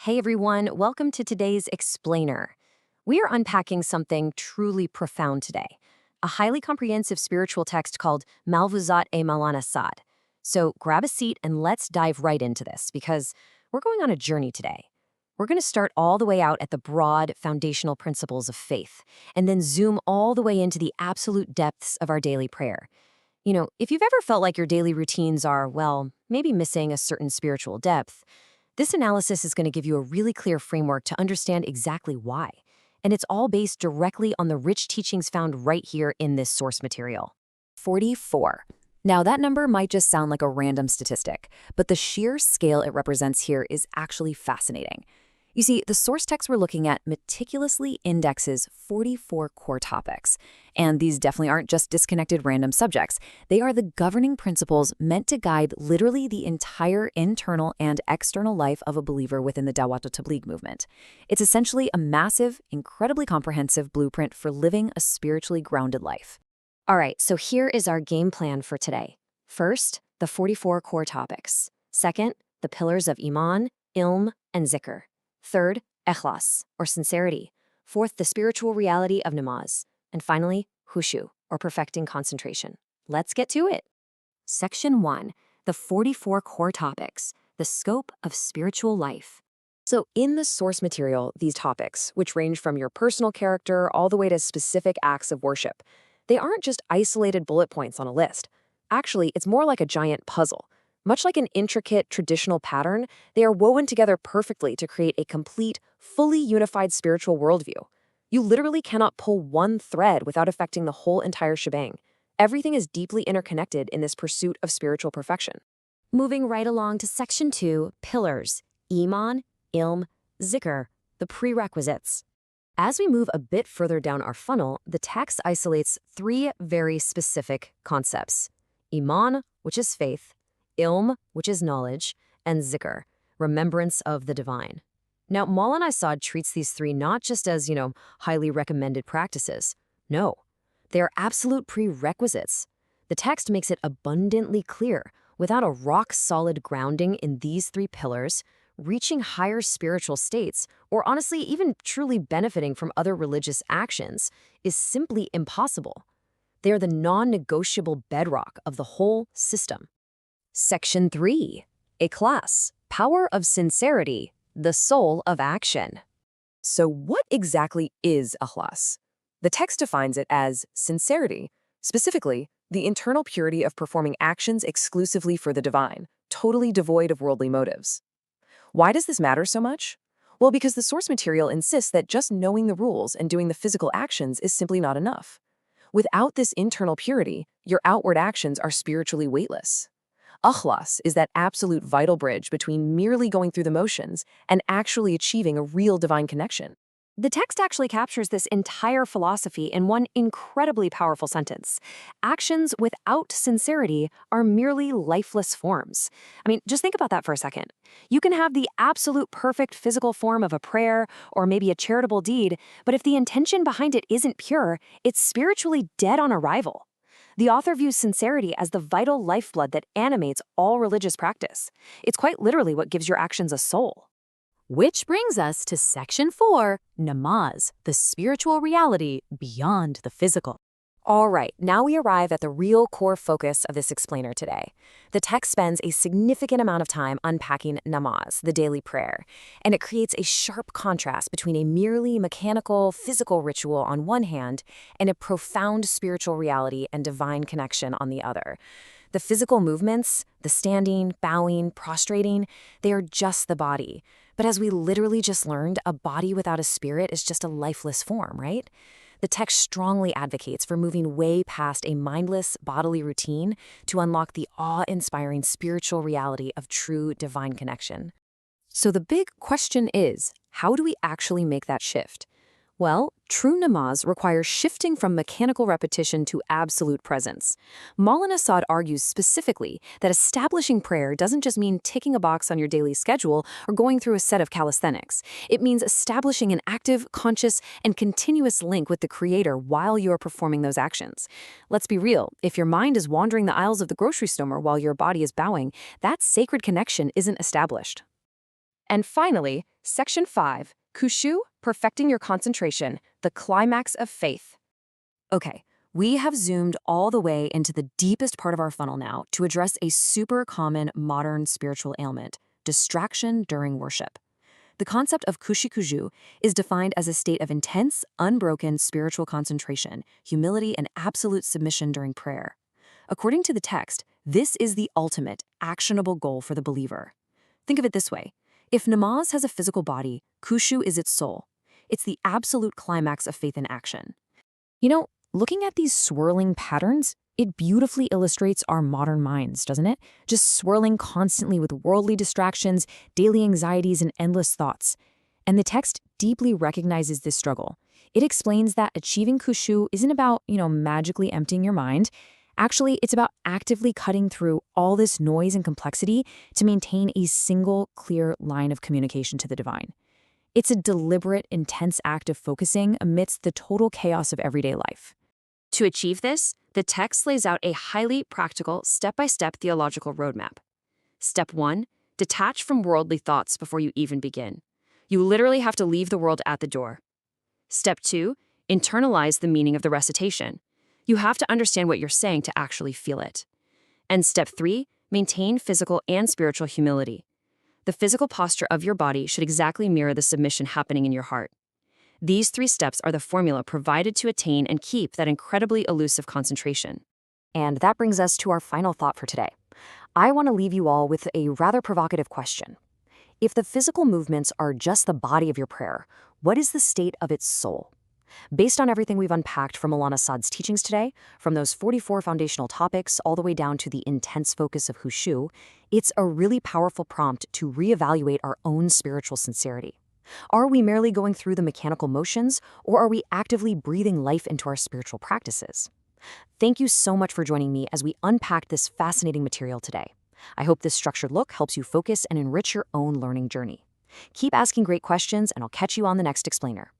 Hey everyone, welcome to today's Explainer. We are unpacking something truly profound today, a highly comprehensive spiritual text called Malfuzat-e-Maulana Saad. So grab a seat and let's dive right into this because we're going on a journey today. We're going to start all the way out at the broad foundational principles of faith and then zoom all the way into the absolute depths of our daily prayer. If you've ever felt like your daily routines are, well, maybe missing a certain spiritual depth, this analysis is going to give you a really clear framework to understand exactly why. And it's all based directly on the rich teachings found right here in this source material. 44. Now, that number might just sound like a random statistic, but the sheer scale it represents here is actually fascinating. You see, the source text we're looking at meticulously indexes 44 core topics. And these definitely aren't just disconnected random subjects. They are the governing principles meant to guide literally the entire internal and external life of a believer within the Dawah movement. It's essentially a massive, incredibly comprehensive blueprint for living a spiritually grounded life. All right, so here is our game plan for today. First, the 44 core topics. Second, the pillars of Iman, Ilm, and Zikr. Third, Ikhlas, or sincerity. Fourth, the spiritual reality of namaz. And finally, Khushu, or perfecting concentration. Let's get to it. Section 1, the 44 core topics, the scope of spiritual life. So in the source material, these topics, which range from your personal character all the way to specific acts of worship, they aren't just isolated bullet points on a list. Actually, it's more like a giant puzzle. Much like an intricate, traditional pattern, they are woven together perfectly to create a complete, fully unified spiritual worldview. You literally cannot pull one thread without affecting the whole entire shebang. Everything is deeply interconnected in this pursuit of spiritual perfection. Moving right along to Section 2, pillars, Iman, Ilm, Zikr, the prerequisites. As we move a bit further down our funnel, the text isolates three very specific concepts. Iman, which is faith, Ilm, which is knowledge, and Zikr, remembrance of the divine. Now, Maulana Saad treats these three not just as, highly recommended practices. No, they are absolute prerequisites. The text makes it abundantly clear, without a rock-solid grounding in these three pillars, reaching higher spiritual states, or honestly even truly benefiting from other religious actions, is simply impossible. They are the non-negotiable bedrock of the whole system. Section 3, Ikhlas, power of sincerity, the soul of action. So what exactly is Ikhlas? The text defines it as sincerity, specifically the internal purity of performing actions exclusively for the divine, totally devoid of worldly motives. Why does this matter so much? Well, because the source material insists that just knowing the rules and doing the physical actions is simply not enough. Without this internal purity, your outward actions are spiritually weightless. Ikhlas is that absolute vital bridge between merely going through the motions and actually achieving a real divine connection. The text actually captures this entire philosophy in one incredibly powerful sentence. Actions without sincerity are merely lifeless forms. Just think about that for a second. You can have the absolute perfect physical form of a prayer or maybe a charitable deed, but if the intention behind it isn't pure, it's spiritually dead on arrival. The author views sincerity as the vital lifeblood that animates all religious practice. It's quite literally what gives your actions a soul. Which brings us to Section 4, namaz, the spiritual reality beyond the physical. All right, now we arrive at the real core focus of this explainer today. The text spends a significant amount of time unpacking namaz, the daily prayer, and it creates a sharp contrast between a merely mechanical, physical ritual on one hand and a profound spiritual reality and divine connection on the other. The physical movements, the standing, bowing, prostrating, they are just the body. But as we literally just learned, a body without a spirit is just a lifeless form, right? The text strongly advocates for moving way past a mindless bodily routine to unlock the awe-inspiring spiritual reality of true divine connection. So the big question is, how do we actually make that shift? Well, true namaz requires shifting from mechanical repetition to absolute presence. Maulana Saad argues specifically that establishing prayer doesn't just mean ticking a box on your daily schedule or going through a set of calisthenics. It means establishing an active, conscious, and continuous link with the Creator while you are performing those actions. Let's be real, if your mind is wandering the aisles of the grocery store while your body is bowing, that sacred connection isn't established. And finally, Section 5, Khushu, perfecting your concentration, the climax of faith. Okay, we have zoomed all the way into the deepest part of our funnel now to address a super common modern spiritual ailment, distraction during worship. The concept of khushu is defined as a state of intense, unbroken spiritual concentration, humility, and absolute submission during prayer. According to the text, this is the ultimate, actionable goal for the believer. Think of it this way. If namaz has a physical body, khushu is its soul. It's the absolute climax of faith in action. You know, looking at these swirling patterns, it beautifully illustrates our modern minds, doesn't it? Just swirling constantly with worldly distractions, daily anxieties, and endless thoughts. And the text deeply recognizes this struggle. It explains that achieving khushu isn't about, magically emptying your mind. Actually, it's about actively cutting through all this noise and complexity to maintain a single, clear line of communication to the divine. It's a deliberate, intense act of focusing amidst the total chaos of everyday life. To achieve this, the text lays out a highly practical, step-by-step theological roadmap. Step 1, detach from worldly thoughts before you even begin. You literally have to leave the world at the door. Step 2, internalize the meaning of the recitation. You have to understand what you're saying to actually feel it. And step 3, maintain physical and spiritual humility. The physical posture of your body should exactly mirror the submission happening in your heart. These 3 steps are the formula provided to attain and keep that incredibly elusive concentration. And that brings us to our final thought for today. I want to leave you all with a rather provocative question. If the physical movements are just the body of your prayer, what is the state of its soul? Based on everything we've unpacked from Maulana Saad's teachings today, from those 44 foundational topics all the way down to the intense focus of Khushu, it's a really powerful prompt to reevaluate our own spiritual sincerity. Are we merely going through the mechanical motions, or are we actively breathing life into our spiritual practices? Thank you so much for joining me as we unpacked this fascinating material today. I hope this structured look helps you focus and enrich your own learning journey. Keep asking great questions, and I'll catch you on the next explainer.